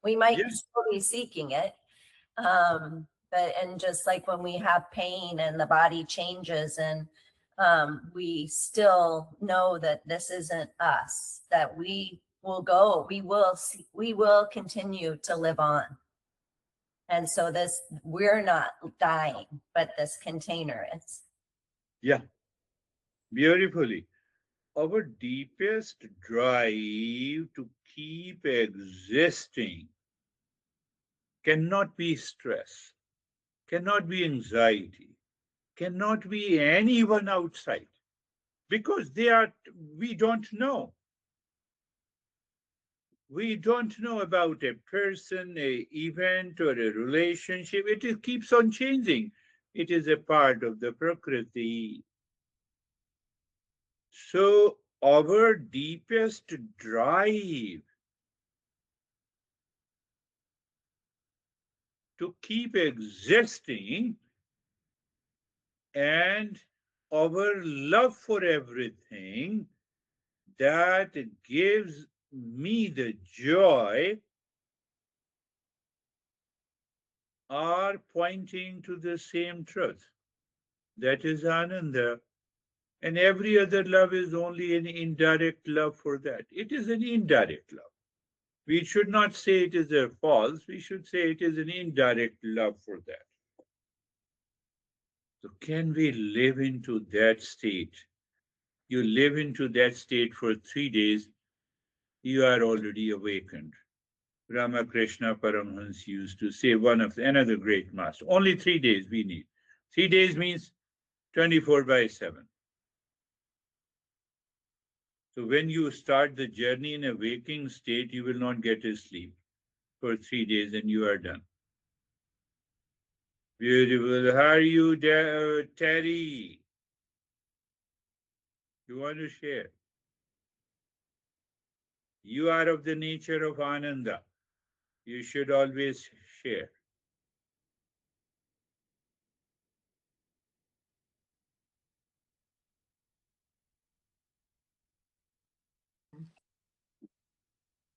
we might Yes. still be seeking it. And just like when we have pain and the body changes and we still know that this isn't us, that we will continue to live on. And so we're not dying, but this container is. Yeah, beautifully. Our deepest drive to keep existing cannot be stress, cannot be anxiety, cannot be anyone outside, because we don't know. We don't know about a person, a event, or a relationship. Keeps on changing. It is a part of the Prakriti. So our deepest drive to keep existing and our love for everything that gives me the joy are pointing to the same truth. That is Ananda. And every other love is only an indirect love for that. It is an indirect love. We should not say it is a false, we should say it is an indirect love for that. So, can we live into that state? You live into that state for 3 days, you are already awakened. Ramakrishna Paramhans used to say, another great master, only 3 days we need. 3 days means 24/7. So when you start the journey in a waking state, you will not get a sleep for 3 days and you are done. Beautiful. How are you, Terry? You want to share? You are of the nature of Ananda. You should always share.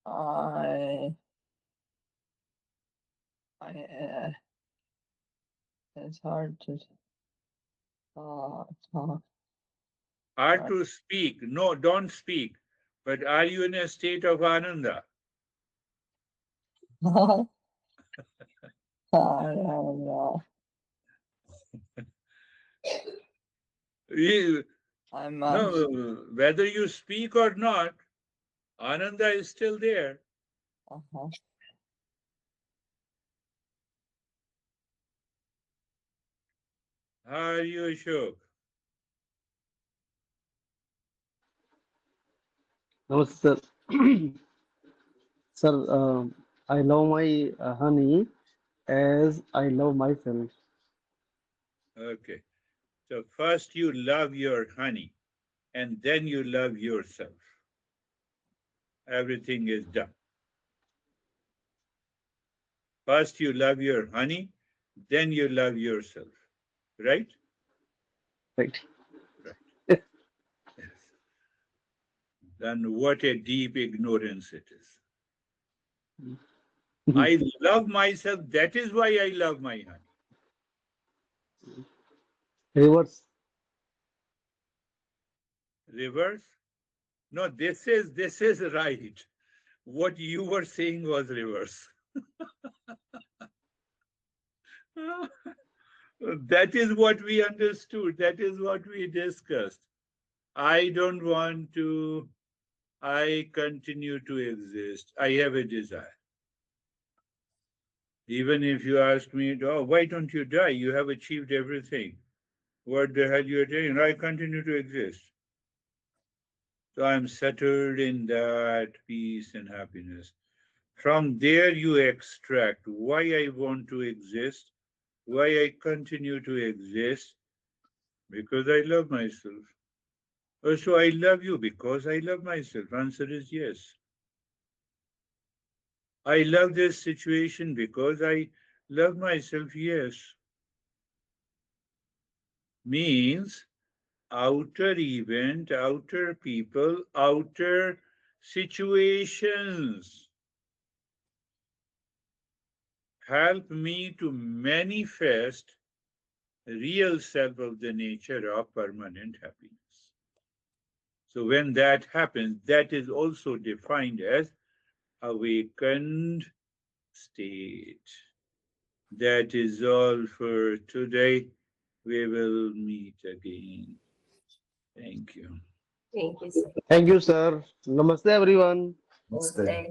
I, it's hard to talk. Are to speak. No, don't speak. But are you in a state of Ananda? I don't know. You, I no, must. whether you speak or not, Ananda is still there. Uh-huh. How are you, Ashok? Namaste, sir. Sir, I love my honey as I love myself. Okay. So first you love your honey and then you love yourself. Everything is done. First you love your honey, then you love yourself. Right? Right. Right. Yes. Then what a deep ignorance it is. I love myself. That is why I love my honey. Reverse. Reverse? No, this is right. What you were saying was reverse. That is what we understood. That is what we discussed. I don't want to, I continue to exist. I have a desire. Even if you ask me, oh, why don't you die? You have achieved everything. What the hell you are doing? I continue to exist. So I'm settled in that peace and happiness. From there you extract why I want to exist, why I continue to exist, because I love myself. So I love you because I love myself. Answer is yes. I love this situation because I love myself. Yes. Means outer event, outer people, outer situations help me to manifest real self of the nature of permanent happiness. So when that happens, that is also defined as awakened state. That is all for today. We will meet again. Thank you. Thank you so Thank you, sir. Namaste, everyone. Let's much.